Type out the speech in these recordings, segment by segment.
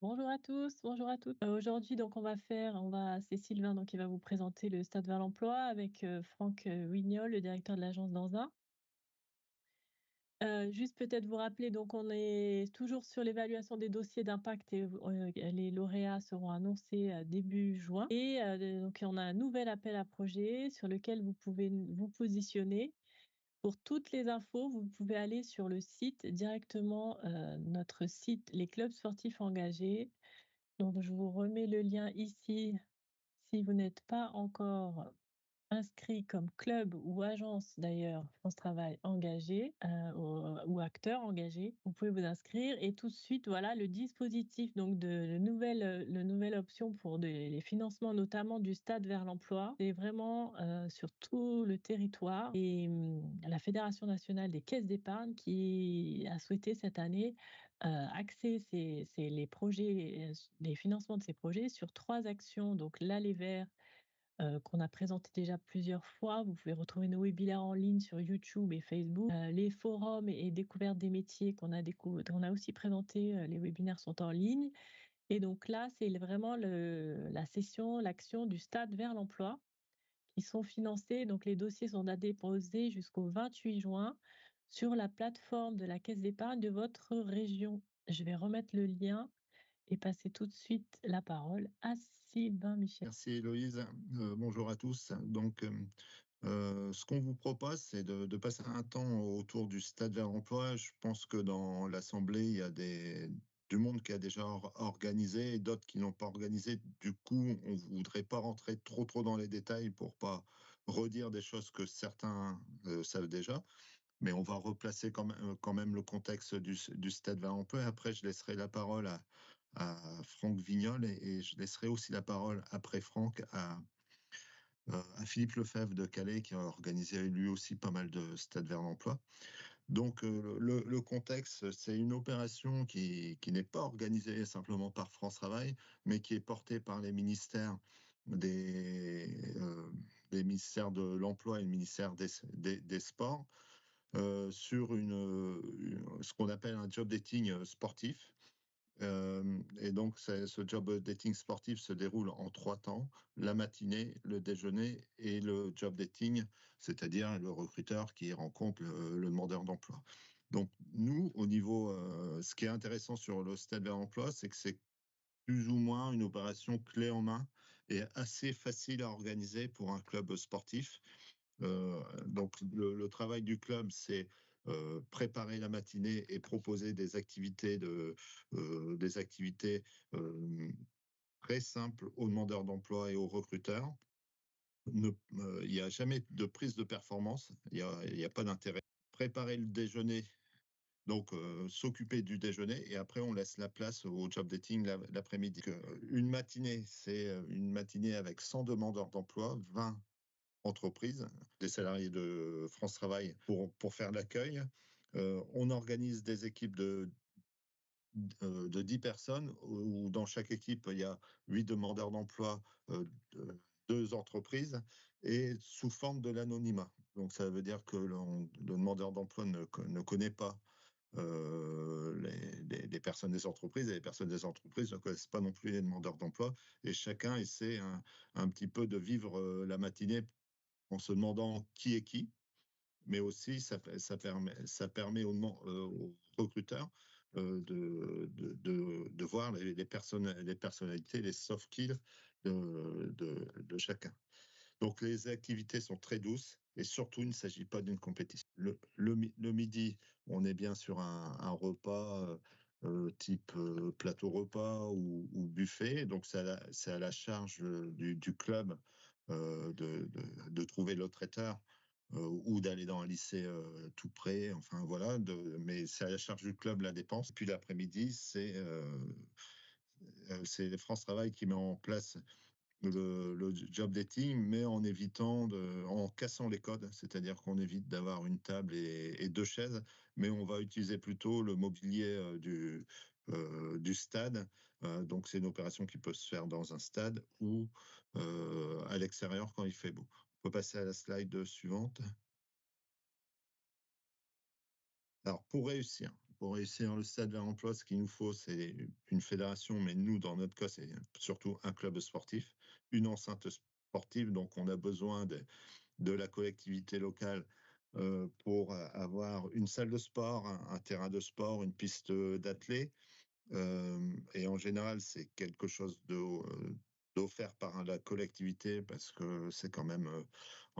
Bonjour à tous, bonjour à toutes. Aujourd'hui, donc, c'est Sylvain donc qui va vous présenter le Stade vers l'emploi avec Franck Wignol, le directeur de l'agence d'Anzin. Juste peut-être vous rappeler, donc on est toujours sur l'évaluation des dossiers d'impact et les lauréats seront annoncés début juin. Et donc on a un nouvel appel à projet sur lequel vous pouvez vous positionner. Pour toutes les infos, vous pouvez aller sur le site directement, notre site Les clubs sportifs engagés. Donc je vous remets le lien ici si vous n'êtes pas encore inscrit comme club ou agence d'ailleurs France Travail engagé, ou acteur engagé, vous pouvez vous inscrire et tout de suite, voilà, le dispositif donc de le nouvelle option pour les financements, notamment du Stade vers l'emploi. C'est vraiment, sur tout le territoire et la Fédération nationale des caisses d'épargne qui a souhaité cette année, axer les projets, les financements de ces projets sur 3 actions. Donc l'aller vers, qu'on a présenté déjà plusieurs fois. Vous pouvez retrouver nos webinaires en ligne sur YouTube et Facebook. Les forums et découvertes des métiers qu'on a aussi présenté, les webinaires sont en ligne. Et donc là, c'est vraiment la session, l'action du Stade vers l'emploi qui sont financés. Donc les dossiers sont à déposer jusqu'au 28 juin sur la plateforme de la caisse d'épargne de votre région. Je vais remettre le lien et passer tout de suite la parole à Sylvain Michel. Merci Héloïse. Bonjour à tous. Ce qu'on vous propose, c'est de passer un temps autour du Stade vers l'emploi. Je pense que dans l'Assemblée, il y a du monde qui a déjà organisé et d'autres qui n'ont pas organisé. Du coup, on ne voudrait pas rentrer trop dans les détails pour pas redire des choses que certains savent déjà. Mais on va replacer quand même le contexte du Stade vers l'emploi. Après, je laisserai la parole à Franck Vignol et je laisserai aussi la parole après Franck à Philippe Lefebvre de Calais qui a organisé lui aussi pas mal de stades vers l'emploi. Donc le contexte, c'est une opération qui n'est pas organisée simplement par France Travail, mais qui est portée par les ministères des ministères de l'Emploi et le ministère des Sports sur ce qu'on appelle un job dating sportif. Et donc, ce job dating sportif se déroule en 3 temps: la matinée, le déjeuner et le job dating, c'est-à-dire le recruteur qui rencontre le demandeur d'emploi. Donc, nous, au niveau, ce qui est intéressant sur le stade vers l'emploi, c'est que c'est plus ou moins une opération clé en main et assez facile à organiser pour un club sportif. Donc, le travail du club, c'est préparer la matinée et proposer des activités euh, très simples aux demandeurs d'emploi et aux recruteurs. Il n'y a jamais de prise de performance, il y a pas d'intérêt. Préparer le déjeuner, donc s'occuper du déjeuner, et après on laisse la place au job dating l'après-midi. Une matinée, c'est une matinée avec 100 demandeurs d'emploi, 20 entreprises, des salariés de France Travail pour faire l'accueil. On organise des équipes de 10 personnes où dans chaque équipe, il y a 8 demandeurs d'emploi, euh, 2 entreprises, et sous forme de l'anonymat. Donc ça veut dire que le demandeur d'emploi ne connaît pas les personnes des entreprises, et les personnes des entreprises ne connaissent pas non plus les demandeurs d'emploi, et chacun essaie un petit peu de vivre la matinée en se demandant qui est qui, mais aussi ça permet aux recruteurs de voir les personnalités, les soft skills de chacun. Donc les activités sont très douces et surtout il ne s'agit pas d'une compétition. Le midi, on est bien sur un repas type plateau repas ou buffet. Donc c'est à la charge du club de trouver le traiteur ou d'aller dans un lycée tout près. Enfin voilà, mais c'est à la charge du club la dépense. Puis l'après-midi, c'est France Travail qui met en place le job dating, mais en cassant les codes, c'est-à-dire qu'on évite d'avoir une table et 2 chaises, mais on va utiliser plutôt le mobilier du stade. Donc c'est une opération qui peut se faire dans un stade ou à l'extérieur quand il fait beau. On peut passer à la slide suivante. Alors pour réussir, pour réussir le Stade vers l'emploi, ce qu'il nous faut, c'est une fédération, mais nous, dans notre cas, c'est surtout un club sportif, une enceinte sportive. Donc, on a besoin de la collectivité locale pour avoir une salle de sport, un terrain de sport, une piste d'athlée. Et en général, c'est quelque chose d'offert par la collectivité parce que c'est quand même,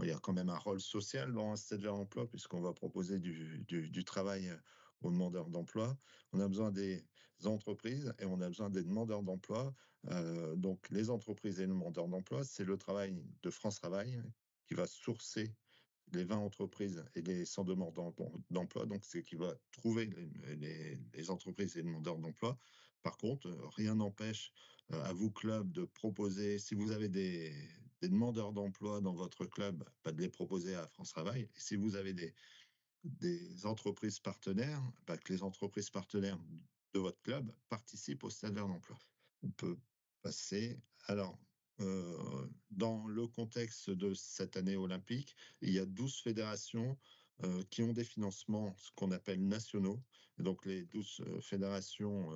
il y a quand même un rôle social dans un stade vers l'emploi puisqu'on va proposer du travail aux demandeurs d'emploi. On a besoin des entreprises et on a besoin des demandeurs d'emploi. Donc, les entreprises et les demandeurs d'emploi, c'est le travail de France Travail qui va sourcer les 20 entreprises et les 100 demandeurs d'emploi. Donc, c'est qui va trouver les entreprises et les demandeurs d'emploi. Par contre, rien n'empêche à vous, club, de proposer, si vous avez des demandeurs d'emploi dans votre club, de les proposer à France Travail. Et si vous avez des entreprises partenaires, que les entreprises partenaires de votre club participent au Stade vers l'emploi. On peut passer. Alors, dans le contexte de cette année olympique, il y a 12 fédérations qui ont des financements, ce qu'on appelle nationaux. Et donc, les 12 fédérations,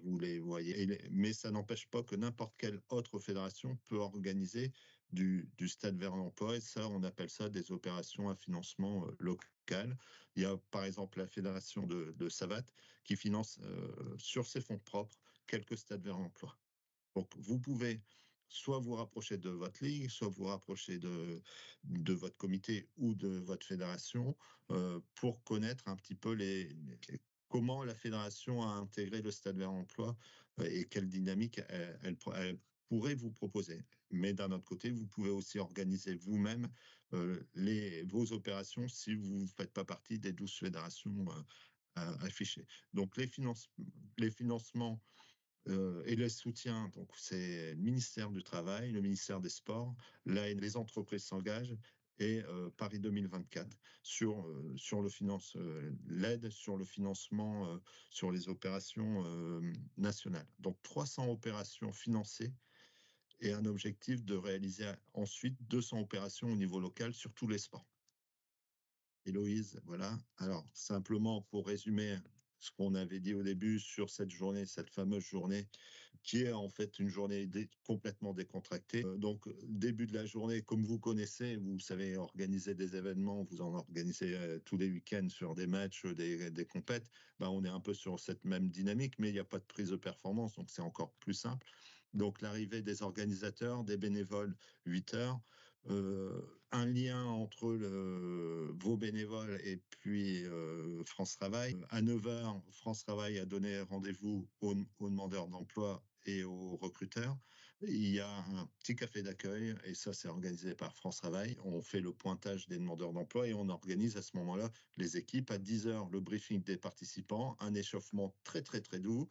vous les voyez. Mais ça n'empêche pas que n'importe quelle autre fédération peut organiser du Stade vers l'emploi. Et ça, on appelle ça des opérations à financement local. Il y a par exemple la fédération de Savate qui finance sur ses fonds propres quelques stades vers l'emploi. Donc vous pouvez soit vous rapprocher de votre ligue, soit vous rapprocher de votre comité ou de votre fédération pour connaître un petit peu comment la fédération a intégré le stade vers l'emploi et quelle dynamique elle pourrait vous proposer. Mais d'un autre côté, vous pouvez aussi organiser vous-même vos opérations si vous ne faites pas partie des 12 fédérations affichées. Donc les financements et le soutien, donc c'est le ministère du Travail, le ministère des Sports, là les entreprises s'engagent et Paris 2024 sur l'aide sur le financement sur les opérations nationales. Donc 300 opérations financées et un objectif de réaliser ensuite 200 opérations au niveau local sur tous les sports. Héloïse, voilà. Alors, simplement pour résumer ce qu'on avait dit au début sur cette journée, cette fameuse journée, qui est en fait une journée complètement décontractée. Donc, début de la journée, comme vous connaissez, vous savez organiser des événements, vous en organisez tous les week-ends sur des matchs, des compètes. On est un peu sur cette même dynamique, mais il n'y a pas de prise de performance, donc c'est encore plus simple. Donc, l'arrivée des organisateurs, des bénévoles, 8 heures. Un lien entre vos bénévoles et puis France Travail. À 9 heures, France Travail a donné rendez-vous aux demandeurs d'emploi et aux recruteurs. Il y a un petit café d'accueil et ça, c'est organisé par France Travail. On fait le pointage des demandeurs d'emploi et on organise à ce moment-là les équipes. À 10 heures, le briefing des participants, un échauffement très, très, très doux,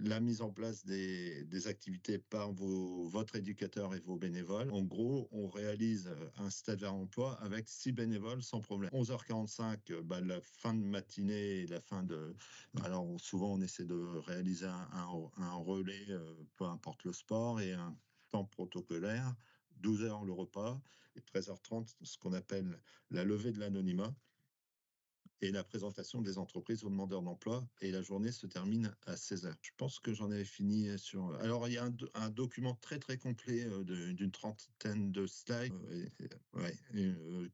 la mise en place des activités par votre éducateur et vos bénévoles. En gros, on réalise un stade vers l'emploi avec 6 bénévoles sans problème. 11h45, la fin de matinée, la fin de... Alors souvent, on essaie de réaliser un relais, peu importe le sport, et un temps protocolaire. 12h, le repas, et 13h30, ce qu'on appelle la levée de l'anonymat et la présentation des entreprises aux demandeurs d'emploi. Et la journée se termine à 16h. Je pense que j'en avais fini sur... Alors, il y a un document très, très complet d'une trentaine de slides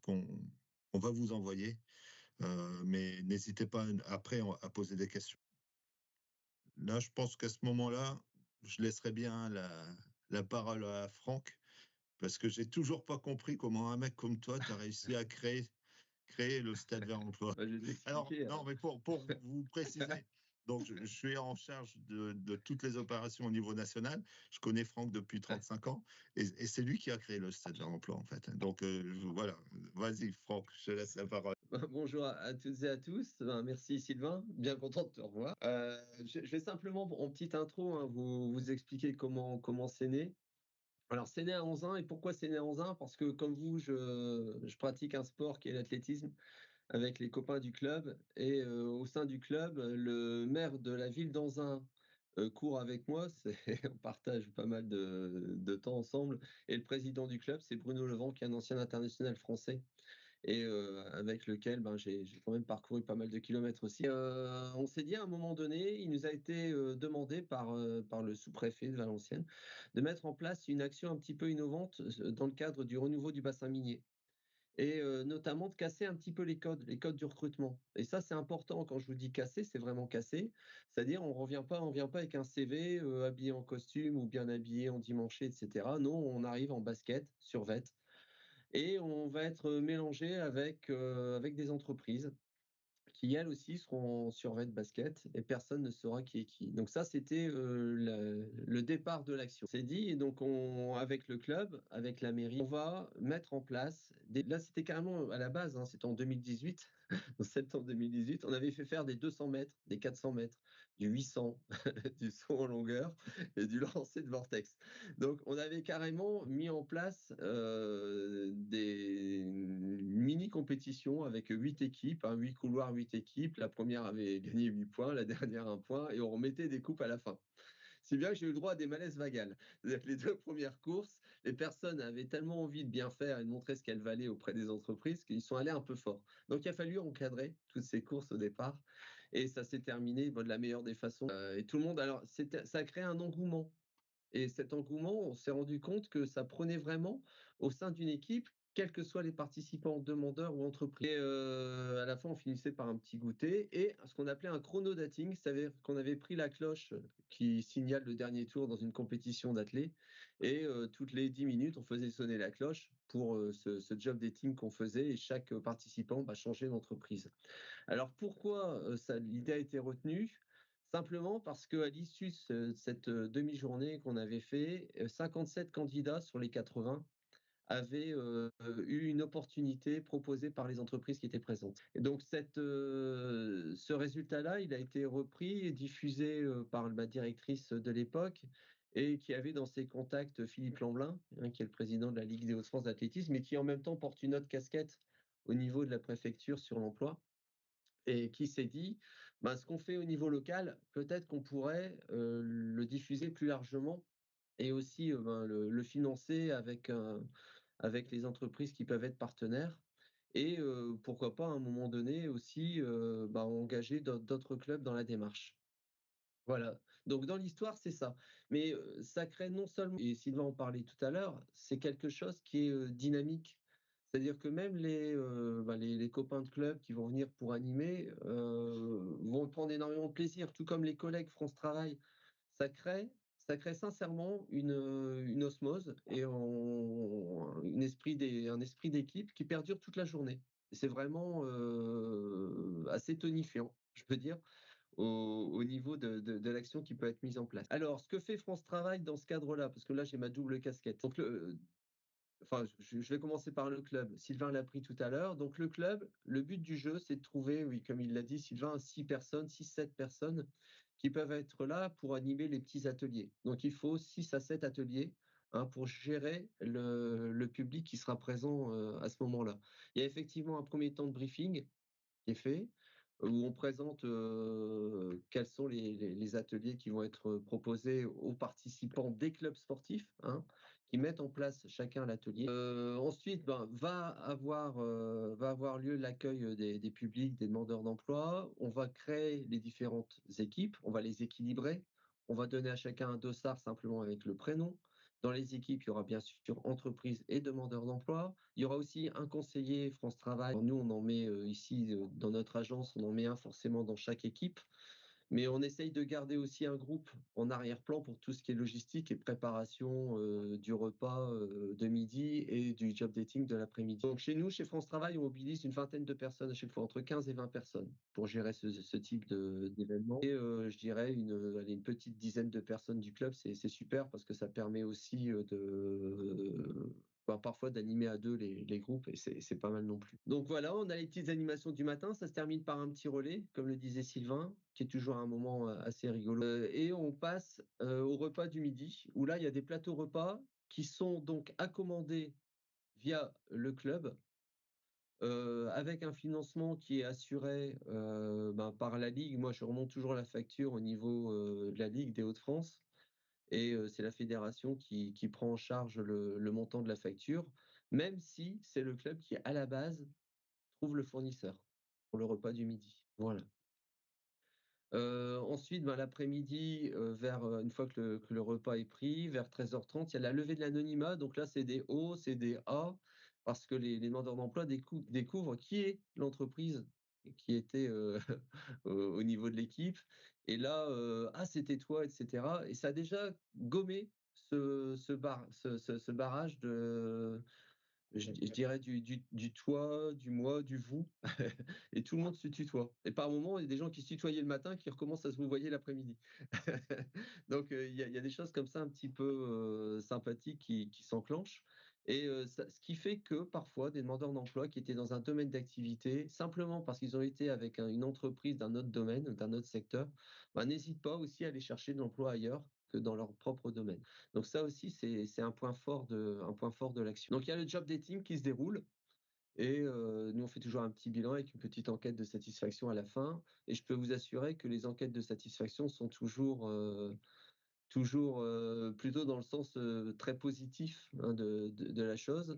qu'on va vous envoyer. Mais n'hésitez pas après à poser des questions. Là, je pense qu'à ce moment-là, je laisserai bien la parole à Franck, parce que j'ai toujours pas compris comment un mec comme toi, tu as réussi à créer le stade vers l'emploi. Je vais t'expliquer. Alors, non, mais pour vous préciser, donc je suis en charge de toutes les opérations au niveau national. Je connais Franck depuis 35 ans et c'est lui qui a créé le stade vers l'emploi, en fait. Donc, voilà. Vas-y, Franck, je te laisse la parole. Bonjour à toutes et à tous. Merci Sylvain, bien content de te revoir. Je vais simplement, en petite intro, vous expliquer comment c'est né. Alors, c'est né à Anzin. Et pourquoi c'est né à Anzin? Parce que comme vous, je pratique un sport qui est l'athlétisme avec les copains du club. Et au sein du club, le maire de la ville d'Anzin court avec moi. On partage pas mal de temps ensemble. Et le président du club, c'est Bruno Levent, qui est un ancien international français. et avec lequel, ben, j'ai quand même parcouru pas mal de kilomètres aussi. On s'est dit à un moment donné, il nous a été, demandé par le sous-préfet de Valenciennes de mettre en place une action un petit peu innovante, dans le cadre du renouveau du bassin minier et notamment de casser un petit peu les codes du recrutement et ça, c'est important quand je vous dis casser, c'est vraiment casser. C'est-à-dire on vient pas avec un CV, habillé en costume ou bien habillé en dimanché et cetera. Non, on arrive en basket, survêt et on va être mélangé avec des entreprises qui elles aussi seront en survêt basket et personne ne saura qui est qui. Donc ça, c'était le départ de l'action. C'est dit, et donc avec le club, avec la mairie, on va mettre en place. Là, c'était carrément à la base, hein, c'était en 2018, en septembre 2018, on avait fait faire des 200 mètres, des 400 mètres, du 800, du saut en longueur et du lancer de vortex. Donc, on avait carrément mis en place des mini-compétitions avec 8 équipes, hein, 8 couloirs, 8 équipes. La première avait gagné 8 points, la dernière 1 point, et on remettait des coupes à la fin. Si bien que j'ai eu le droit à des malaises vagales. C'est-à-dire que les 2 premières courses, les personnes avaient tellement envie de bien faire et de montrer ce qu'elles valaient auprès des entreprises qu'ils sont allés un peu fort. Donc il a fallu encadrer toutes ces courses au départ et ça s'est terminé, de la meilleure des façons, et tout le monde alors ça a créé un engouement et cet engouement, on s'est rendu compte que ça prenait vraiment au sein d'une équipe, quels que soient les participants, demandeurs ou entreprises. Et à la fin, on finissait par un petit goûter et ce qu'on appelait un chrono-dating, c'est-à-dire qu'on avait pris la cloche qui signale le dernier tour dans une compétition d'athlètes et toutes les 10 minutes, on faisait sonner la cloche pour ce job dating qu'on faisait et chaque participant changeait d'entreprise. Alors pourquoi l'idée a été retenue? Simplement parce qu'à l'issue de cette demi-journée qu'on avait fait, 57 candidats sur les 80 avaient eu une opportunité proposée par les entreprises qui étaient présentes. Et donc ce résultat-là, il a été repris et diffusé par ma directrice de l'époque et qui avait dans ses contacts Philippe Lamblin, hein, qui est le président de la Ligue des Hauts-de-France d'athlétisme et qui en même temps porte une autre casquette au niveau de la préfecture sur l'emploi et qui s'est dit, ce qu'on fait au niveau local, peut-être qu'on pourrait le diffuser plus largement et aussi le financer avec les entreprises qui peuvent être partenaires. Et pourquoi pas à un moment donné aussi engager d'autres clubs dans la démarche. Voilà. Donc dans l'histoire, c'est ça. Mais ça crée non seulement, et Sylvain en parlait tout à l'heure, c'est quelque chose qui est dynamique. C'est-à-dire que même les copains de club qui vont venir pour animer vont prendre énormément de plaisir, tout comme les collègues France Travail. Ça crée, ça crée sincèrement une osmose et un esprit d'équipe qui perdure toute la journée. C'est vraiment assez tonifiant, je peux dire au niveau de l'action qui peut être mise en place. Alors, ce que fait France Travail dans ce cadre-là, parce que là, j'ai ma double casquette. Donc, je vais commencer par le club. Sylvain l'a pris tout à l'heure. Donc, le club, le but du jeu, c'est de trouver, oui, comme il l'a dit, Sylvain, 6 personnes, 6-7 personnes qui peuvent être là pour animer les petits ateliers. Donc, il faut 6 à 7 ateliers, hein, pour gérer le public qui sera présent à ce moment-là. Il y a effectivement un premier temps de briefing qui est fait, où on présente quels sont les ateliers qui vont être proposés aux participants des clubs sportifs, hein, qui mettent en place chacun l'atelier. Ensuite, va avoir lieu l'accueil des publics, des demandeurs d'emploi. On va créer les différentes équipes, on va les équilibrer. On va donner à chacun un dossard simplement avec le prénom. Dans les équipes, il y aura bien sûr entreprises et demandeurs d'emploi. Il y aura aussi un conseiller France Travail. Alors nous, on en met ici dans notre agence, on en met un forcément dans chaque équipe. Mais on essaye de garder aussi un groupe en arrière-plan pour tout ce qui est logistique et préparation du repas de midi et du job dating de l'après-midi. Donc chez nous, chez France Travail, on mobilise une vingtaine de personnes à chaque fois, entre 15 et 20 personnes pour gérer ce type d'événement. Et je dirais une petite dizaine de personnes du club, c'est super parce que ça permet aussi parfois d'animer à deux les groupes et c'est pas mal non plus. Donc voilà, on a les petites animations du matin, ça se termine par un petit relais, comme le disait Sylvain, qui est toujours un moment assez rigolo. Et on passe au repas du midi, où là, il y a des plateaux repas qui sont donc accommodés via le club, avec un financement qui est assuré par la Ligue. Moi, je remonte toujours la facture au niveau de la Ligue des Hauts-de-France. Et c'est la fédération qui prend en charge le montant de la facture, même si c'est le club qui, à la base, trouve le fournisseur pour le repas du midi. Voilà. Ensuite, ben, l'après-midi, une fois que le repas est pris, vers 13h30, il y a la levée de l'anonymat. Donc là, c'est des O, c'est des A, parce que les demandeurs d'emploi découvrent qui est l'entreprise qui était, au niveau de l'équipe. Et là, «Ah, c'était toi» et cetera. Et ça a déjà gommé ce barrage de je dirais du toi, du moi, du vous et tout le monde se tutoie et par moments, il y a des gens qui se tutoyaient le matin qui recommencent à se vouvoyer l'après-midi. Donc il y a des choses comme ça un petit peu, sympathiques qui s'enclenchent et ça ce qui fait que parfois des demandeurs d'emploi qui étaient dans un domaine d'activité, simplement parce qu'ils ont été avec une entreprise d'un autre domaine, d'un autre secteur, bah, n'hésitent pas aussi à aller chercher de l'emploi ailleurs que dans leur propre domaine. Donc ça aussi, c'est un point fort de l'action. Donc il y a le job dating qui se déroule et nous, on fait toujours un petit bilan avec une petite enquête de satisfaction à la fin et je peux vous assurer que les enquêtes de satisfaction sont toujours plutôt dans le sens, très positif, hein, de la chose.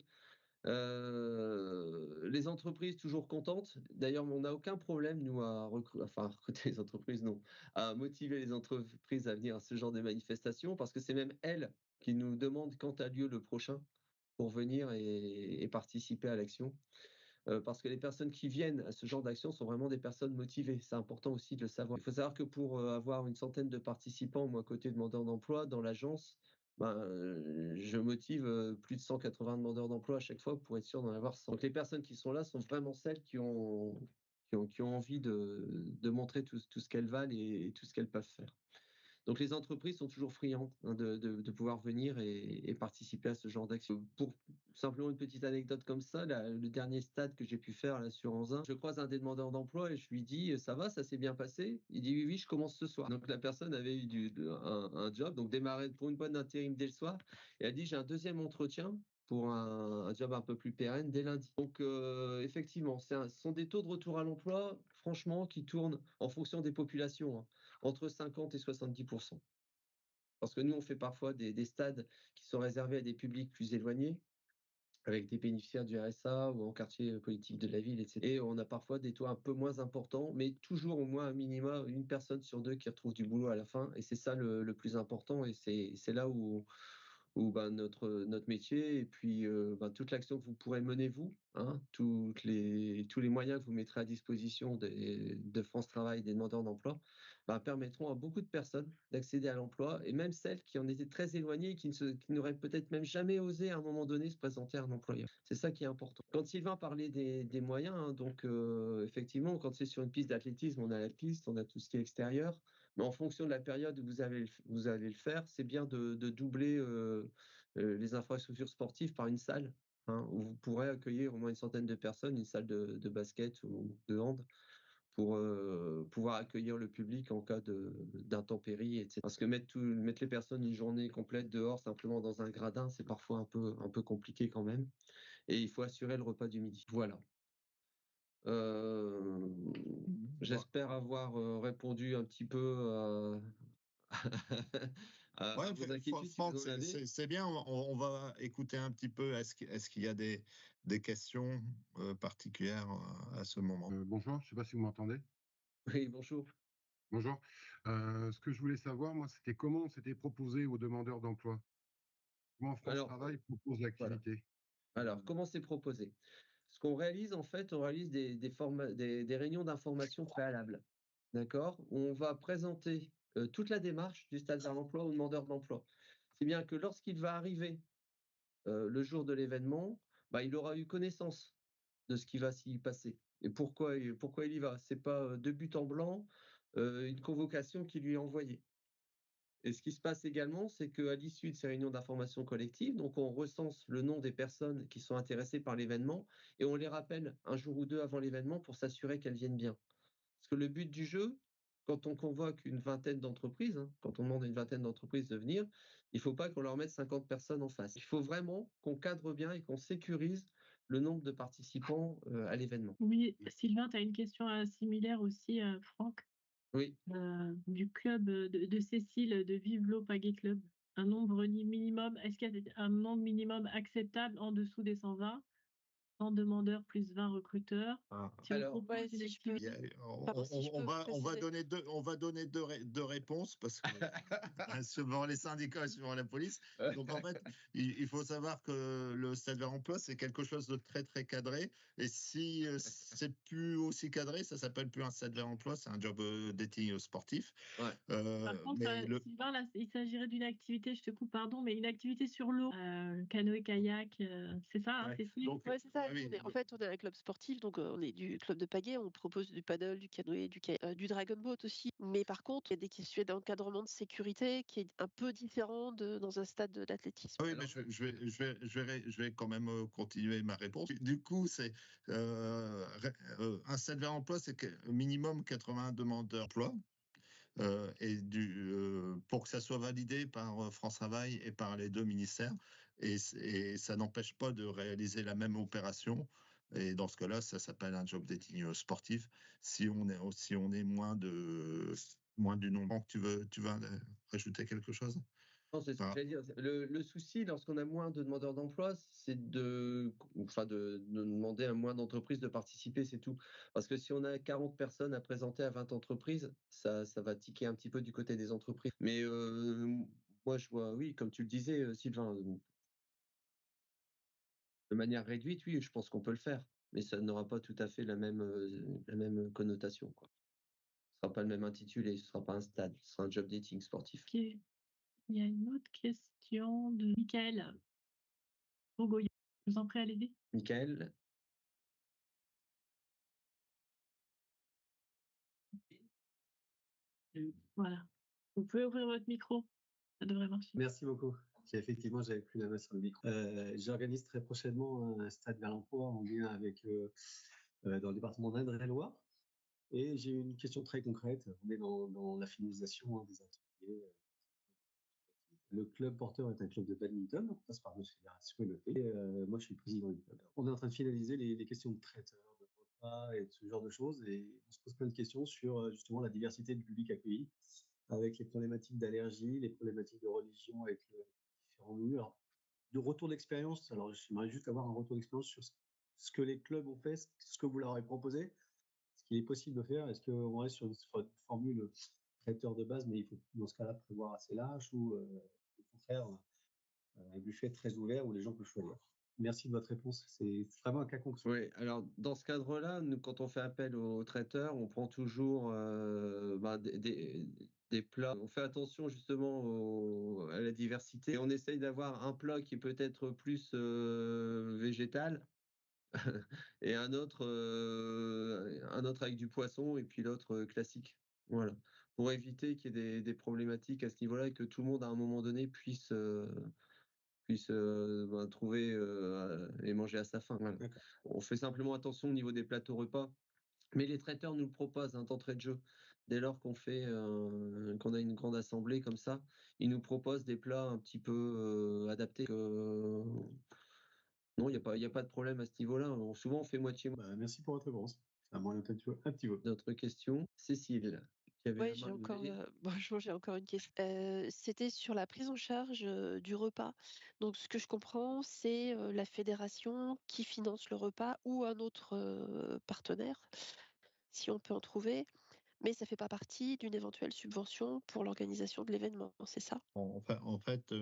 Les entreprises toujours contentes. D'ailleurs, on n'a aucun problème, nous, à recruter les entreprises, non, à motiver les entreprises à venir à ce genre de manifestations parce que c'est même elles qui nous demandent quand a lieu le prochain pour venir et participer à l'action. Parce que les personnes qui viennent à ce genre d'action sont vraiment des personnes motivées. C'est important aussi de le savoir. Il faut savoir que pour, avoir une centaine de participants, moi, côté demandeurs d'emploi dans l'agence, ben, je motive, plus de 180 demandeurs d'emploi à chaque fois pour être sûr d'en avoir 100. Donc les personnes qui sont là sont vraiment celles qui ont envie de montrer tout ce qu'elles valent et tout ce qu'elles peuvent faire. Donc les entreprises sont toujours friandes, hein, de pouvoir venir et participer à ce genre d'action. Pour simplement une petite anecdote comme ça, le dernier stade que j'ai pu faire là sur Anzin, je croise un des demandeurs d'emploi et je lui dis: «Ça va, ça s'est bien passé?» Il dit: «Oui, oui, je commence ce soir». Donc la personne avait eu un job, donc démarrer pour une bonne intérim dès le soir et elle dit: «J'ai un deuxième entretien pour un job un peu plus pérenne dès lundi». Donc effectivement, ce sont des taux de retour à l'emploi, franchement, qui tournent en fonction des populations, hein, entre 50 et 70. Parce que nous, on fait parfois des stades qui sont réservés à des publics plus éloignés, avec des bénéficiaires du RSA ou en quartier politique de la ville, etc. Et on a parfois des taux un peu moins importants, mais toujours au moins un minima, une personne sur deux qui retrouve du boulot à la fin. Et c'est ça le plus important. Et c'est là où ben, notre métier et puis ben, toute l'action que vous pourrez mener vous, hein, tous les moyens que vous mettrez à disposition de France Travail, des demandeurs d'emploi, ben, permettront à beaucoup de personnes d'accéder à l'emploi et même celles qui en étaient très éloignées et qui n'auraient peut-être même jamais osé à un moment donné se présenter à un employeur. C'est ça qui est important. Quand Sylvain parlait des moyens, hein, donc effectivement, quand c'est sur une piste d'athlétisme, on a la piste, on a tout ce qui est extérieur. Mais en fonction de la période où vous allez le faire, c'est bien de doubler les infrastructures sportives par une salle, hein, où vous pourrez accueillir au moins une centaine de personnes, une salle de basket ou de hand, pour pouvoir accueillir le public en cas d'intempéries, etc. Parce que mettre les personnes une journée complète dehors, simplement dans un gradin, c'est parfois un peu compliqué quand même. Et il faut assurer le repas du midi. Voilà. Euh, Mmh. J'espère avoir répondu un petit peu à Ouais, vos inquiétudes si franchement, vous en avez. c'est bien. On va écouter un petit peu. Est-ce qu'il y a des questions particulières à ce moment? Bonjour, je ne sais pas si vous m'entendez? Oui, bonjour. Bonjour. Ce que je voulais savoir, moi, c'était comment on s'était proposé aux demandeurs d'emploi? Comment France Alors, Travail propose voilà. l'activité? Alors, comment c'est proposé? Ce qu'on réalise, en fait, on réalise des réunions d'information préalables. D'accord? Où on va présenter toute la démarche du stade vers l'emploi au demandeur d'emploi. C'est bien que lorsqu'il va arriver le jour de l'événement, bah, il aura eu connaissance de ce qui va s'y passer et pourquoi il y va. C'est pas de but en blanc une convocation qui lui est envoyée. Et ce qui se passe également, c'est qu'à l'issue de ces réunions d'information collective, donc on recense le nom des personnes qui sont intéressées par l'événement et on les rappelle un jour ou deux avant l'événement pour s'assurer qu'elles viennent bien. Parce que le but du jeu, quand on convoque une vingtaine d'entreprises, hein, quand on demande à une vingtaine d'entreprises de venir, il ne faut pas qu'on leur mette 50 personnes en face. Il faut vraiment qu'on cadre bien et qu'on sécurise le nombre de participants à l'événement. Oui, Sylvain, tu as une question similaire aussi, Franck, Oui. du club de Cécile de Vive l'eau Pagaie Club. Un nombre minimum, est-ce qu'il y a un nombre minimum acceptable en dessous des 120 100 demandeurs plus 20 recruteurs. Ah. Si on Alors, propose Ouais, une si je peux. activité, Pardon, si je peux On va préciser. donner deux réponses parce que suivant les syndicats et suivant la police. Donc en fait, il faut savoir que le Stade Vert Emploi, c'est quelque chose de très très cadré. Et si c'est plus aussi cadré, ça s'appelle plus un Stade Vert Emploi, c'est un job dating sportif. ouais. par contre, Mais Sylvain, là, il s'agirait d'une activité, je te coupe, pardon, mais une activité sur l'eau, canoë-kayak, c'est ça, hein, ouais, c'est ça. donc Ouais, c'est ça. oui, Nous, en fait, on est un club sportif, donc on est du club de pagaie. On propose du paddle, du canoë, du dragon boat aussi. Mais par contre, il y a des questions d'encadrement de sécurité qui est un peu différent dans un stade d'athlétisme. oui, Alors, mais je vais quand même continuer ma réponse. Du coup, c'est un Stade Vert Emploi, c'est minimum 80 demandeurs d'emploi. Pour que ça soit validé par France Travail et par les deux ministères. Et ça n'empêche pas de réaliser la même opération. Et dans ce cas-là, ça s'appelle un job dating sportif. Si on est moins du nombre, tu veux rajouter quelque chose? non, c'est ce que Ah. j'allais dire. Le souci, lorsqu'on a moins de demandeurs d'emploi, c'est de demander à moins d'entreprises de participer, c'est tout. Parce que si on a 40 personnes à présenter à 20 entreprises, ça va tiquer un petit peu du côté des entreprises. Mais moi, je vois, oui, comme tu le disais, Sylvain, de manière réduite, oui, je pense qu'on peut le faire. Mais ça n'aura pas tout à fait la même connotation, quoi. Ce sera pas le même intitulé, ce sera pas un stade, ce sera un job dating sportif. Ok. Il y a une autre question de Michael Bogoyan. Je vous en prie, allez-y. Michael? Voilà. Vous pouvez ouvrir votre micro, ça devrait marcher. Merci beaucoup. Effectivement, j'avais plus la main sur le micro. J'organise très prochainement un stade vers l'emploi en lien avec dans le département d'Indre-et-Loire. Et j'ai une question très concrète. On est dans la finalisation des ateliers. Le club porteur est un club de badminton, on passe par notre fédération et moi je suis le président du club. On est en train de finaliser les questions de traiteurs, de repas et de ce genre de choses et on se pose plein de questions sur justement la diversité du public accueilli avec les problématiques d'allergie, les problématiques de religion avec les différents milieux. Alors, de retour d'expérience, alors j'aimerais juste avoir un retour d'expérience sur ce que les clubs ont fait, ce que vous leur avez proposé, ce qu'il est possible de faire. Est-ce qu'on reste sur une formule traiteur de base, mais il faut dans ce cas-là prévoir assez large ou au contraire un buffet très ouvert où les gens peuvent choisir. Merci de votre réponse. C'est vraiment un cas concret. Oui, alors dans ce cadre-là, nous, quand on fait appel aux traiteurs, on prend toujours des plats. On fait attention justement à la diversité et on essaye d'avoir un plat qui est peut-être plus végétal et un autre avec du poisson et puis l'autre classique. Voilà, pour éviter qu'il y ait des problématiques à ce niveau-là et que tout le monde à un moment donné puisse trouver et manger à sa faim. Voilà. On fait simplement attention au niveau des plateaux repas. Mais les traiteurs nous le proposent d'entrée de jeu. Dès lors qu'on a une grande assemblée comme ça, ils nous proposent des plats un petit peu adaptés. Non, il n'y a pas de problème à ce niveau-là. Souvent, on fait moitié. Merci pour votre réponse. Ça m'oriente un petit peu. D'autres questions? Cécile, qui avait Oui, la main levée. bonjour, j'ai encore une question. C'était sur la prise en charge du repas. Donc, ce que je comprends, c'est la fédération qui finance le repas ou un autre partenaire, si on peut en trouver, mais ça ne fait pas partie d'une éventuelle subvention pour l'organisation de l'événement, c'est ça? En fait,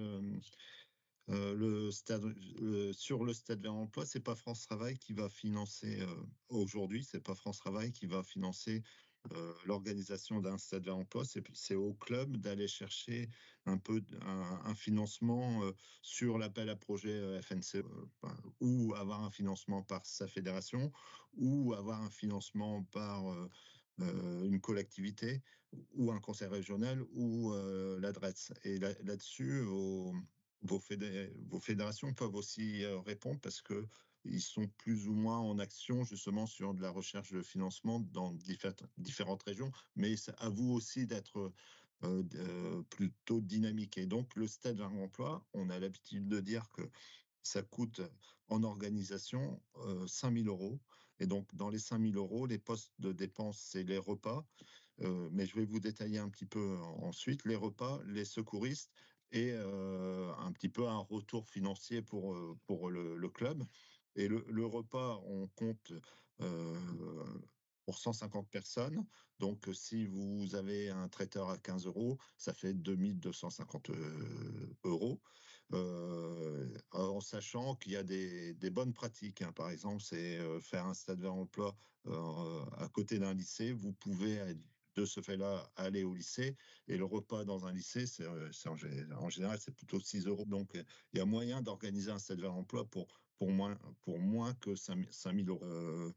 sur le stade Vert Emploi, c'est pas France Travail qui va financer aujourd'hui, c'est pas France Travail qui va financer l'organisation d'un stade Vert Emploi, c'est au club d'aller chercher un financement sur l'appel à projet FNCE ou avoir un financement par sa fédération ou avoir un financement par une collectivité ou un conseil régional ou l'adresse. Et là-dessus, vos fédérations peuvent aussi répondre parce que ils sont plus ou moins en action justement sur de la recherche de financement dans différentes régions, mais c'est à vous aussi d'être plutôt dynamique. Et donc, le stade vers l'emploi, on a l'habitude de dire que ça coûte en organisation 5 000 euros. Et donc, dans les 5 000 euros, les postes de dépenses, c'est les repas. Mais je vais vous détailler un petit peu ensuite les repas, les secouristes et un petit peu un retour financier pour le club. Et le repas, on compte pour 150 personnes. Donc, si vous avez un traiteur à 15 €, ça fait 2250 €. En sachant qu'il y a des bonnes pratiques, hein. Par exemple, c'est faire un stade vers l'emploi à côté d'un lycée. Vous pouvez, de ce fait-là, aller au lycée. Et le repas dans un lycée, en général, c'est plutôt 6 €. Donc, il y a moyen d'organiser un stade vers l'emploi pour moins que 5 000 €.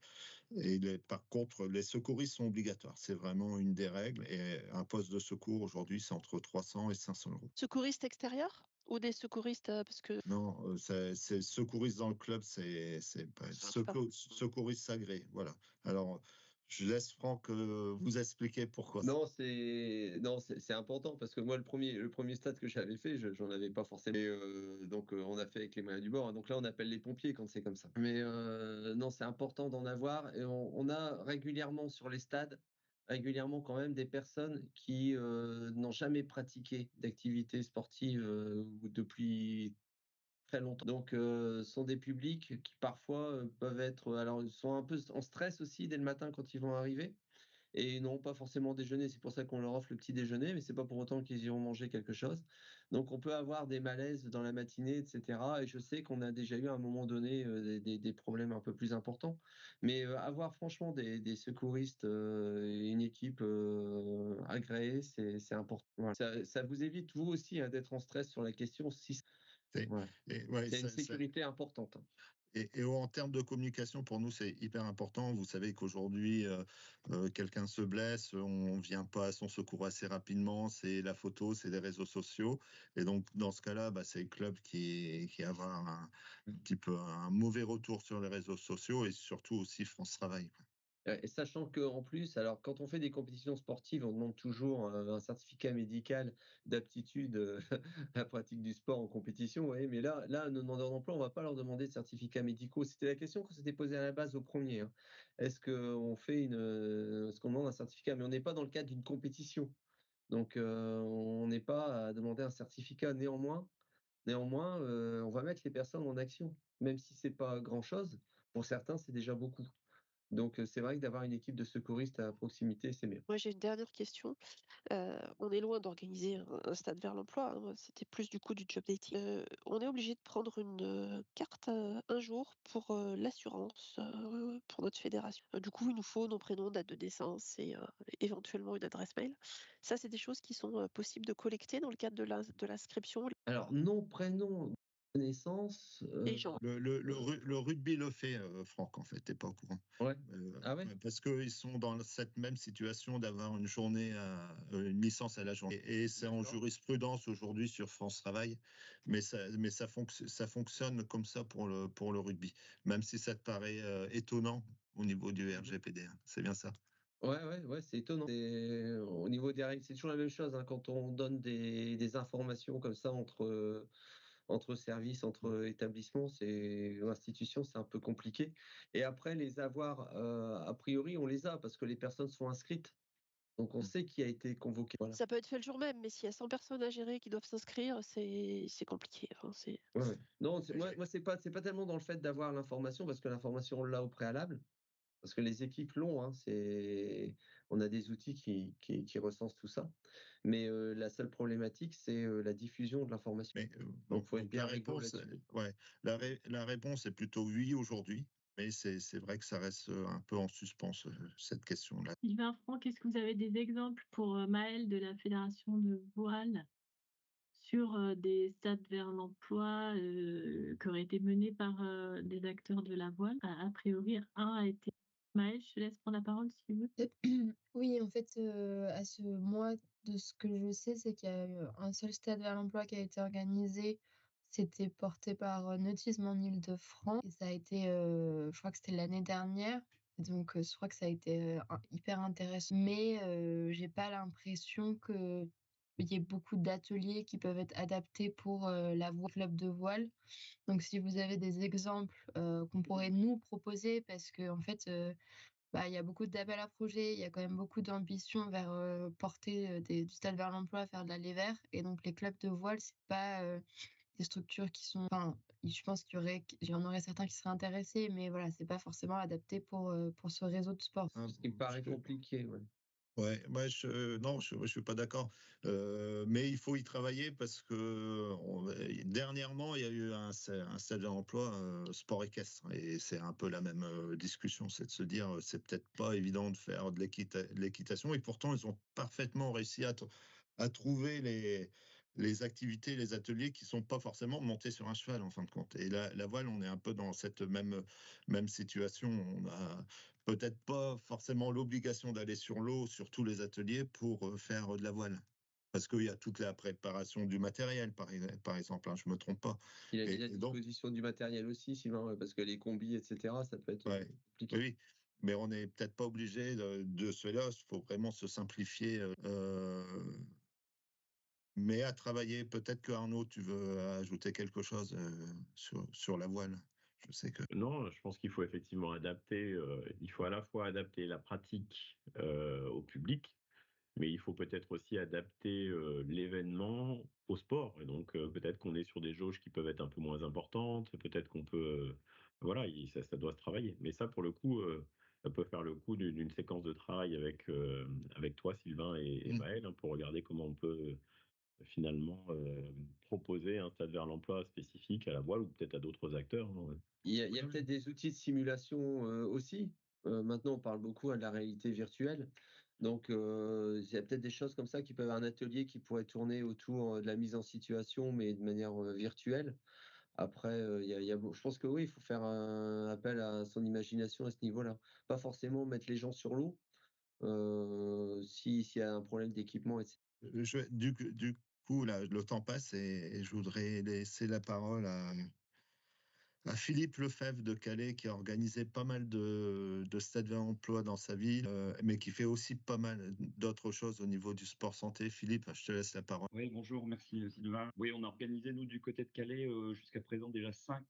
Par contre, les secouristes sont obligatoires. C'est vraiment une des règles. Et un poste de secours, aujourd'hui, c'est entre 300 et 500 €. Secouristes extérieurs ou des secouristes parce que Non, c'est secouriste dans le club, c'est pas secouriste agréé. Voilà. Alors, je laisse Franck vous expliquer pourquoi. Non, c'est important parce que moi, le premier stade que j'avais fait, j'en avais pas forcément. Et donc, on a fait avec les moyens du bord. Donc là, on appelle les pompiers quand c'est comme ça. Mais non, c'est important d'en avoir. Et on a régulièrement sur les stades, régulièrement quand même des personnes qui n'ont jamais pratiqué d'activité sportive depuis très longtemps. Donc, sont des publics qui parfois peuvent être. Alors, ils sont un peu en stress aussi dès le matin quand ils vont arriver. Et non, pas forcément déjeuner. C'est pour ça qu'on leur offre le petit déjeuner, mais c'est pas pour autant qu'ils iront manger quelque chose. Donc, on peut avoir des malaises dans la matinée, et cetera. Et je sais qu'on a déjà eu à un moment donné des problèmes un peu plus importants. Mais avoir franchement des secouristes et une équipe agréée, c'est important. Voilà. Ça vous évite, vous aussi, hein, d'être en stress sur la question si voilà. Ouais, C'est une sécurité importante. Et en termes de communication, pour nous, c'est hyper important. Vous savez qu'aujourd'hui, quelqu'un se blesse, on ne vient pas à son secours assez rapidement. C'est la photo, c'est les réseaux sociaux. Et donc, dans ce cas-là, c'est le club qui avoir un petit peu un mauvais retour sur les réseaux sociaux et surtout aussi France Travail. Et sachant qu'en plus, alors quand on fait des compétitions sportives, on demande toujours un certificat médical d'aptitude à la pratique du sport en compétition, vous voyez, mais là, nos demandeurs d'emploi, on ne va pas leur demander de certificats médicaux. C'était la question qu'on s'était posée à la base au premier, hein. Est-ce qu'on demande un certificat? Mais on n'est pas dans le cadre d'une compétition. Donc, on n'est pas à demander un certificat. Néanmoins, on va mettre les personnes en action. Même si ce n'est pas grand-chose, pour certains, c'est déjà beaucoup. Donc, c'est vrai que d'avoir une équipe de secouristes à proximité, c'est bien. moi j'ai une dernière question. On est loin d'organiser un stade vers l'emploi, hein. C'était plus du coup du job dating. On est obligé de prendre une carte un jour pour l'assurance pour notre fédération. Du coup, il nous faut nos prénoms, date de naissance et éventuellement une adresse mail. Ça, c'est des choses qui sont possibles de collecter dans le cadre de l'inscription. Alors, nom, prénom, naissance. Les gens. Le rugby le fait, Franck, en fait, t'es pas au courant. Ouais. Ah ouais? Parce qu'ils sont dans cette même situation d'avoir une licence à la journée. Et c'est en jurisprudence aujourd'hui sur France Travail, mais ça fonctionne comme ça pour le rugby, même si ça te paraît étonnant au niveau du RGPD. C'est bien ça. Ouais, c'est étonnant. Au niveau des règles, c'est toujours la même chose, hein, quand on donne des informations comme ça entre services, entre établissements, institutions, c'est un peu compliqué. Et après, les avoir, a priori, on les a parce que les personnes sont inscrites. Donc, on sait qui a été convoqué. Voilà. Ça peut être fait le jour même, mais s'il y a 100 personnes à gérer qui doivent s'inscrire, c'est compliqué. Enfin, Ouais. Non, moi, c'est pas tellement dans le fait d'avoir l'information, parce que l'information, on l'a au préalable. Parce que les équipes l'ont, hein, on a des outils qui recensent tout ça. Mais la seule problématique, c'est la diffusion de l'information. Mais Donc, faut être donc bien la rigolo réponse, là-dessus. la réponse est plutôt oui aujourd'hui, mais c'est vrai que ça reste un peu en suspens cette question-là. Sylvain, Franck, est-ce que vous avez des exemples pour Maëlle de la Fédération de voile sur des stades vers l'emploi qui auraient été menés par des acteurs de la voile? A priori, un a été. Maëlle, je te laisse prendre la parole si tu veux. Oui, en fait, moi, de ce que je sais, c'est qu'il y a eu un seul stade vers l'emploi qui a été organisé. C'était porté par Nautisme en Île-de-France et ça a été, je crois que c'était l'année dernière. Donc, je crois que ça a été hyper intéressant. Mais j'ai pas l'impression qu'il y ait beaucoup d'ateliers qui peuvent être adaptés pour la club de voile. Donc, si vous avez des exemples qu'on pourrait nous proposer, parce que en fait, il y a beaucoup d'appels à projets, il y a quand même beaucoup d'ambition vers porter du stade vers l'emploi, faire de l'aller vers. Et donc, les clubs de voile, c'est pas des structures qui sont, enfin, je pense qu'il y en aurait certains qui seraient intéressés, mais voilà, c'est pas forcément adapté pour ce réseau de sport. Ah, Ce qui me paraît je- compliqué, ouais. Ouais, moi non, je suis pas d'accord. Mais il faut y travailler parce que dernièrement, il y a eu un stade d'emploi sport équestre et c'est un peu la même discussion, c'est de se dire c'est peut-être pas évident de faire de l'équitation et pourtant ils ont parfaitement réussi à trouver les activités, les ateliers qui sont pas forcément montés sur un cheval en fin de compte. Et la voile, on est un peu dans cette même situation. On a peut-être pas forcément l'obligation d'aller sur l'eau sur tous les ateliers pour faire de la voile. Parce qu'il y a toute la préparation du matériel, par exemple, hein, je ne me trompe pas. Il a dit la Et donc, disposition du matériel aussi, Sylvain, ouais, parce que les combis, etc., ça peut être ouais, compliqué. oui, mais on n'est peut-être pas obligé de cela. Il faut vraiment se simplifier. Mais à travailler, peut-être que Arnaud, tu veux ajouter quelque chose sur la voile. Je sais que. Non, je pense qu'il faut effectivement adapter. Il faut à la fois adapter la pratique au public, mais il faut peut-être aussi adapter l'événement au sport. Et donc, peut-être qu'on est sur des jauges qui peuvent être un peu moins importantes, peut-être qu'on peut. Voilà, ça doit se travailler. Mais ça, pour le coup, ça peut faire le coup d'une séquence de travail avec toi, Sylvain et Maël, hein, pour regarder comment on peut finalement proposer un stade vers l'emploi spécifique à la voile ou peut-être à d'autres acteurs, hein. Il y a peut-être des outils de simulation aussi. Maintenant, on parle beaucoup de la réalité virtuelle. Donc, il y a peut-être des choses comme ça qui peuvent un atelier qui pourrait tourner autour de la mise en situation, mais de manière virtuelle. Après, je pense que oui, il faut faire un appel à son imagination à ce niveau-là. Pas forcément mettre les gens sur l'eau, s'il y a un problème d'équipement, etc. Du coup, là, le temps passe et je voudrais laisser la parole à Philippe Lefebvre de Calais qui a organisé pas mal de stades vers l'emploi dans sa ville, mais qui fait aussi pas mal d'autres choses au niveau du sport santé. Philippe, je te laisse la parole. Oui, bonjour, merci Sylvain. Oui, on a organisé, nous, du côté de Calais, jusqu'à présent déjà 5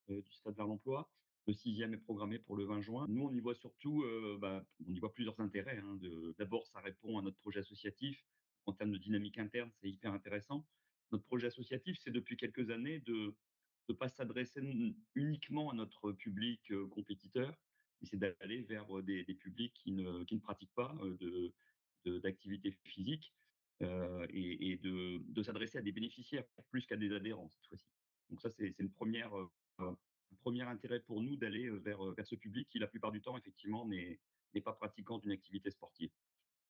du Stade vers l'emploi. Le 6e est programmé pour le 20 juin. Nous, on y voit surtout, on y voit plusieurs intérêts, hein. D'abord, ça répond à notre projet associatif. En termes de dynamique interne, c'est hyper intéressant. Notre projet associatif, c'est depuis quelques années de ne pas s'adresser uniquement à notre public compétiteur, mais c'est d'aller vers des publics qui ne pratiquent pas d'activité physique et de s'adresser à des bénéficiaires plus qu'à des adhérents cette fois-ci. Donc ça, c'est un premier intérêt pour nous d'aller vers ce public qui, la plupart du temps, effectivement, n'est pas pratiquant d'une activité sportive.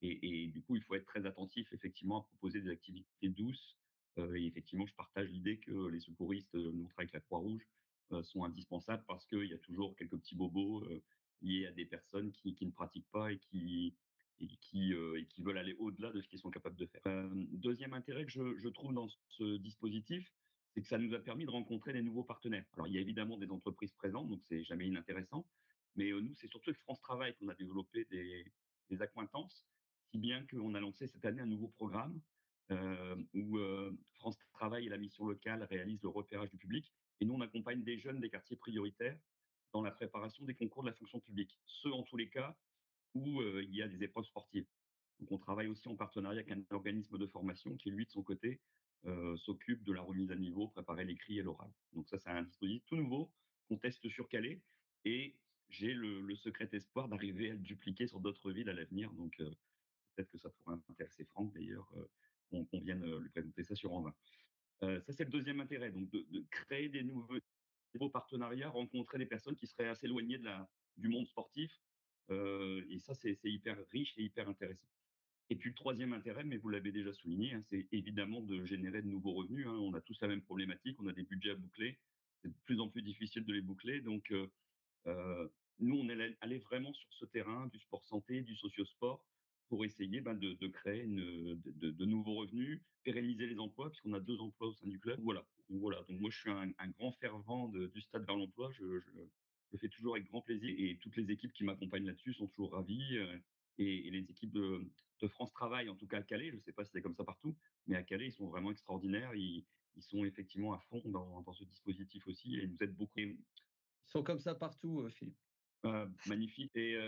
Et du coup, il faut être très attentif, effectivement, à proposer des activités douces. Et effectivement, je partage l'idée que les secouristes, nous, on travaille avec la Croix-Rouge, sont indispensables parce qu'il y a toujours quelques petits bobos liés à des personnes qui ne pratiquent pas et qui veulent aller au-delà de ce qu'ils sont capables de faire. Deuxième intérêt que je trouve dans ce dispositif, c'est que ça nous a permis de rencontrer des nouveaux partenaires. Alors, il y a évidemment des entreprises présentes, donc c'est jamais inintéressant, mais nous, c'est surtout avec France Travail qu'on a développé des accointances, si bien qu'on a lancé cette année un nouveau programme où France Travail et la mission locale réalisent le repérage du public, et nous, on accompagne des jeunes des quartiers prioritaires dans la préparation des concours de la fonction publique. Ceux, en tous les cas, où il y a des épreuves sportives. Donc, on travaille aussi en partenariat avec un organisme de formation qui, lui, de son côté, s'occupe de la remise à niveau, préparer l'écrit et l'oral. Donc ça, c'est un dispositif tout nouveau qu'on teste sur Calais et j'ai le secret espoir d'arriver à le dupliquer sur d'autres villes à l'avenir. Donc peut-être que ça pourrait intéresser Franck d'ailleurs, qu'on vienne lui présenter ça sur Anvin. Ça, c'est le deuxième intérêt, donc de créer des nouveaux partenariats, rencontrer des personnes qui seraient assez éloignées du monde sportif. Et ça, c'est hyper riche et hyper intéressant. Et puis le troisième intérêt, mais vous l'avez déjà souligné, hein, c'est évidemment de générer de nouveaux revenus, hein. On a tous la même problématique, on a des budgets à boucler, c'est de plus en plus difficile de les boucler. Donc, nous, on est allé vraiment sur ce terrain du sport santé, du socio-sport, pour essayer de créer de nouveaux revenus, pérenniser les emplois, puisqu'on a 2 emplois au sein du club. Voilà. Donc moi, je suis un grand fervent du Stade vers l'emploi. Je le fais toujours avec grand plaisir. Et toutes les équipes qui m'accompagnent là-dessus sont toujours ravies. Et les équipes de France Travail, en tout cas à Calais, je ne sais pas si c'est comme ça partout, mais à Calais, ils sont vraiment extraordinaires. Ils sont effectivement à fond dans ce dispositif aussi et ils nous aident beaucoup. Ils sont comme ça partout, Philippe. Magnifique. Et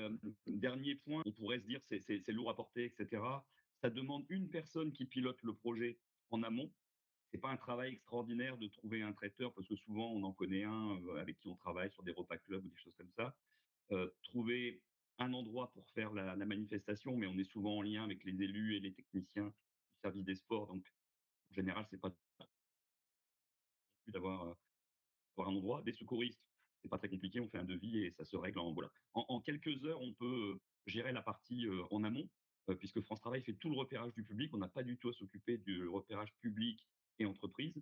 dernier point, on pourrait se dire c'est lourd à porter, etc. Ça demande une personne qui pilote le projet en amont, c'est pas un travail extraordinaire de trouver un traiteur parce que souvent on en connaît un avec qui on travaille sur des repas clubs ou des choses comme ça. Trouver un endroit pour faire la manifestation, mais on est souvent en lien avec les élus et les techniciens du service des sports, donc en général, c'est pas d'avoir un endroit. Des secouristes, c'est pas très compliqué, on fait un devis et ça se règle en voilà. En quelques heures, on peut gérer la partie en amont, puisque France Travail fait tout le repérage du public. On n'a pas du tout à s'occuper du repérage public et entreprise.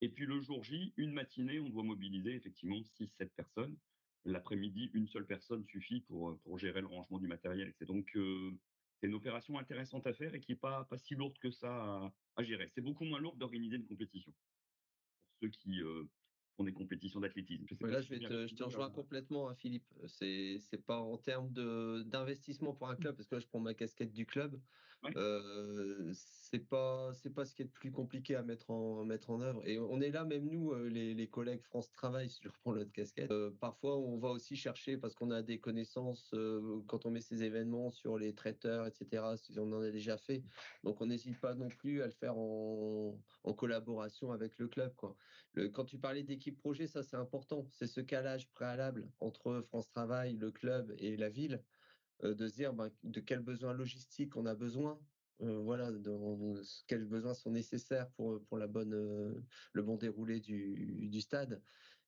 Et puis le jour J, une matinée, on doit mobiliser effectivement 6-7 personnes. L'après-midi, une seule personne suffit pour gérer le rangement du matériel. C'est donc c'est une opération intéressante à faire et qui n'est pas si lourde que ça à gérer. C'est beaucoup moins lourd d'organiser une compétition pour ceux qui font des compétitions d'athlétisme. Je sais Ouais, pas là, si j'ai bien je te répondu, rejoins complètement, hein, Philippe. C'est pas en termes d'investissement pour un club, parce que là, je prends ma casquette du club. Ouais. C'est pas ce qui est le plus compliqué à mettre en œuvre. Et on est là, même nous, les collègues France Travail, si je reprends notre casquette. Parfois, on va aussi chercher, parce qu'on a des connaissances, quand on met ces événements sur les traiteurs, etc., si on en a déjà fait. Donc, on n'hésite pas non plus à le faire en collaboration avec le club, quoi. Quand tu parlais d'équipe projet, ça c'est important. C'est ce calage préalable entre France Travail, le club et la ville, de se dire de quels besoins logistiques on a besoin, voilà, quels besoins sont nécessaires pour le bon déroulé du stade.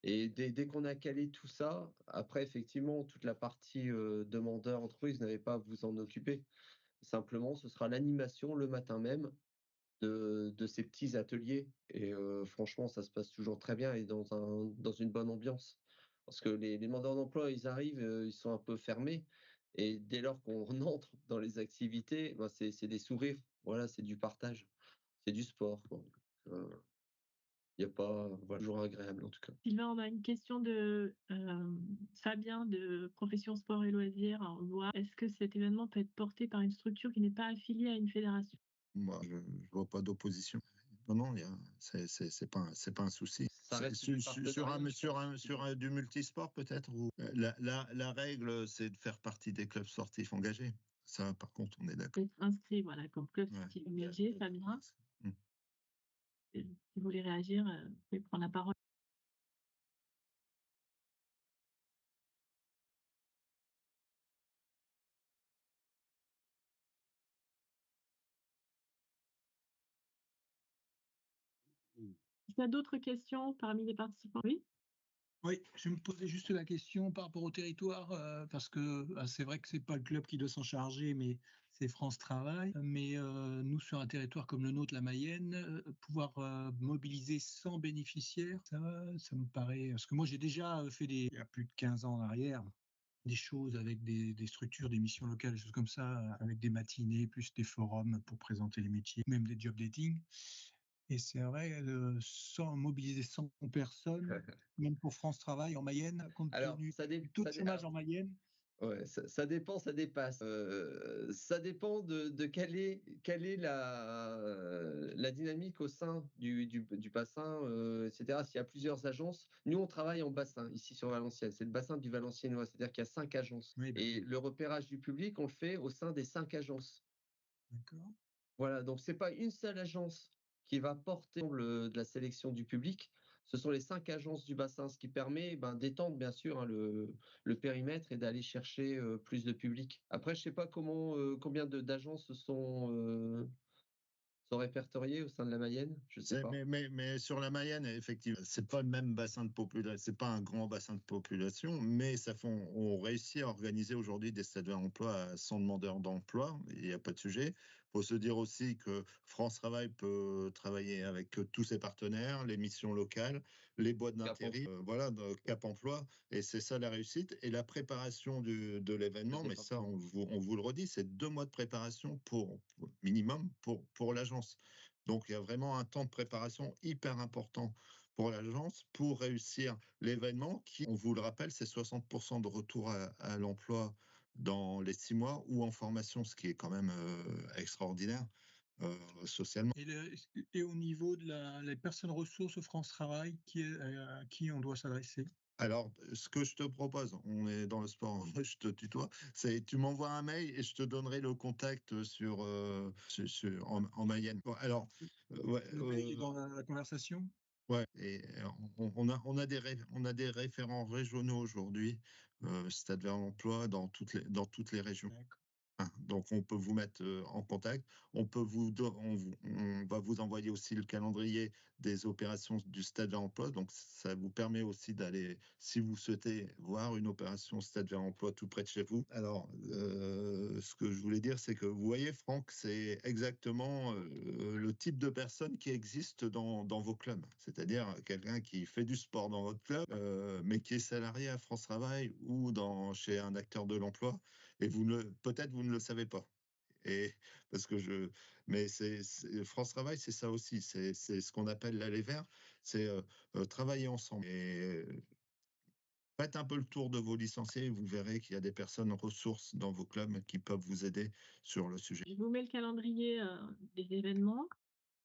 Et dès qu'on a calé tout ça, après effectivement, toute la partie demandeur entreprise, vous n'avez pas à vous en occuper. Simplement, ce sera l'animation le matin même de ces petits ateliers. Et franchement, ça se passe toujours très bien et dans une bonne ambiance. Parce que les demandeurs d'emploi, ils arrivent, ils sont un peu fermés. Et dès lors qu'on entre dans les activités, c'est des sourires. Voilà, c'est du partage, c'est du sport. Il n'y a pas, voilà, toujours agréable en tout cas. Sylvain, on a une question de Fabien de Profession Sport et Loisirs. On voit, est-ce que cet événement peut être porté par une structure qui n'est pas affiliée à une fédération? Moi, je vois pas d'opposition. Non, c'est pas un souci. Ça reste du partenariat, Sur du multisport peut-être. La règle, c'est de faire partie des clubs sportifs engagés. Ça, par contre, on est d'accord. Être inscrit, voilà, comme club Ouais. sportif engagé, Fabien. Si vous voulez réagir, vous pouvez prendre la parole. Est-ce qu'il y a d'autres questions parmi les participants? Oui. Oui, je me posais juste la question par rapport au territoire, parce que c'est vrai que c'est pas le club qui doit s'en charger, mais c'est France Travail. Mais nous, sur un territoire comme le nôtre, la Mayenne, pouvoir mobiliser 100 bénéficiaires, ça me paraît. Parce que moi, j'ai déjà fait il y a plus de 15 ans en arrière, des choses avec des structures, des missions locales, des choses comme ça, avec des matinées, plus des forums pour présenter les métiers, même des job dating. Et c'est vrai, mobiliser 100 personnes, même pour France Travail en Mayenne, compte tenu du taux de chômage en Mayenne. Ouais, ça dépend, ça dépasse. Ça dépend de quelle est la dynamique au sein du bassin, etc. S'il y a plusieurs agences, nous on travaille en bassin ici sur Valenciennes. C'est le bassin du Valenciennois, c'est-à-dire qu'il y a 5 agences. Oui, et le repérage du public, on le fait au sein des 5 agences. D'accord. Voilà, donc c'est pas une seule agence qui va porter de la sélection du public. Ce sont les 5 agences du bassin, ce qui permet d'étendre bien sûr, hein, le périmètre et d'aller chercher plus de public. Après, je sais pas combien d'agences sont répertoriées au sein de la Mayenne, je sais pas. Mais sur la Mayenne, effectivement, c'est pas le même bassin de population, c'est pas un grand bassin de population, mais on réussit à organiser aujourd'hui des stades d'emploi à 100 demandeurs d'emploi, il n'y a pas de sujet. Il faut se dire aussi que France Travail peut travailler avec tous ses partenaires, les missions locales, les boîtes d'intérim, voilà, Cap Emploi, et c'est ça la réussite. Et la préparation de l'événement, mais ça, on vous le redit, c'est 2 mois de préparation minimum pour l'agence. Donc, il y a vraiment un temps de préparation hyper important pour l'agence pour réussir l'événement qui, on vous le rappelle, c'est 60% de retour à l'emploi dans les 6 mois ou en formation, ce qui est quand même extraordinaire socialement. Et au niveau de les personnes ressources France Travail, à qui on doit s'adresser? Alors, ce que je te propose, on est dans le sport, je te tutoie, c'est tu m'envoies un mail et je te donnerai le contact en Mayenne. Bon, alors, ouais, Le mail est dans la conversation. ouais, et on a des référents régionaux aujourd'hui, Stade vers l'emploi dans toutes les régions. D'accord. Donc, on peut vous mettre en contact. On va vous envoyer aussi le calendrier des opérations du Stade vers l'emploi. Donc, ça vous permet aussi d'aller, si vous souhaitez voir une opération Stade vers l'emploi tout près de chez vous. Alors, ce que je voulais dire, c'est que vous voyez, Franck, c'est exactement le type de personne qui existe dans vos clubs. C'est-à-dire quelqu'un qui fait du sport dans votre club, mais qui est salarié à France Travail ou chez un acteur de l'emploi. Et peut-être vous ne le savez pas. Et parce que mais France Travail, c'est ça aussi. C'est ce qu'on appelle l'aller vers. C'est travailler ensemble. Et faites un peu le tour de vos licenciés et vous verrez qu'il y a des personnes ressources dans vos clubs qui peuvent vous aider sur le sujet. Je vous mets le calendrier des événements.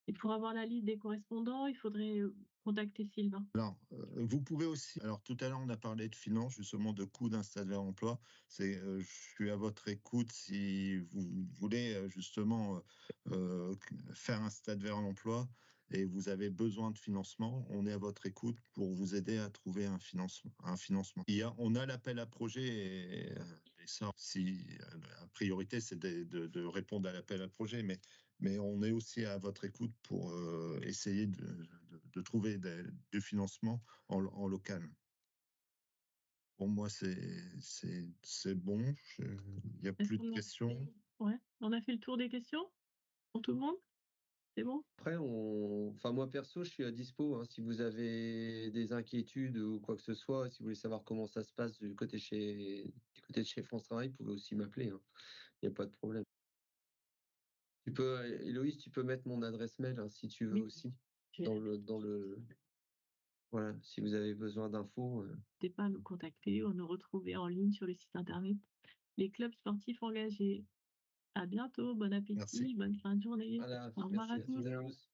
Et pour avoir la liste des correspondants, il faudrait contacter Sylvain. Alors, vous pouvez aussi. Alors, tout à l'heure, on a parlé de finances, justement, de coûts d'un Stade vers l'emploi. Je suis à votre écoute si vous voulez justement faire un Stade vers l'emploi et vous avez besoin de financement. On est à votre écoute pour vous aider à trouver un financement. On a l'appel à projet et ça, la priorité, c'est de répondre à l'appel à projet, mais on est aussi à votre écoute pour essayer de trouver du financement en local. Pour moi, c'est bon. Il n'y a plus de questions. Ouais, on a fait le tour des questions pour tout le monde. C'est bon? Après, moi perso, je suis à dispo. Hein, si vous avez des inquiétudes ou quoi que ce soit, si vous voulez savoir comment ça se passe du côté de chez France Travail, vous pouvez aussi m'appeler. Hein. Il n'y a pas de problème. Héloïse, tu peux mettre mon adresse mail hein, si tu veux Oui. aussi. Voilà, si vous avez besoin d'infos. N'hésitez pas à nous contacter ou à nous retrouver en ligne sur le site internet. Les clubs sportifs engagés. À bientôt, bon appétit, Merci. bonne fin de journée. Voilà, Au revoir à merci tous. à tous.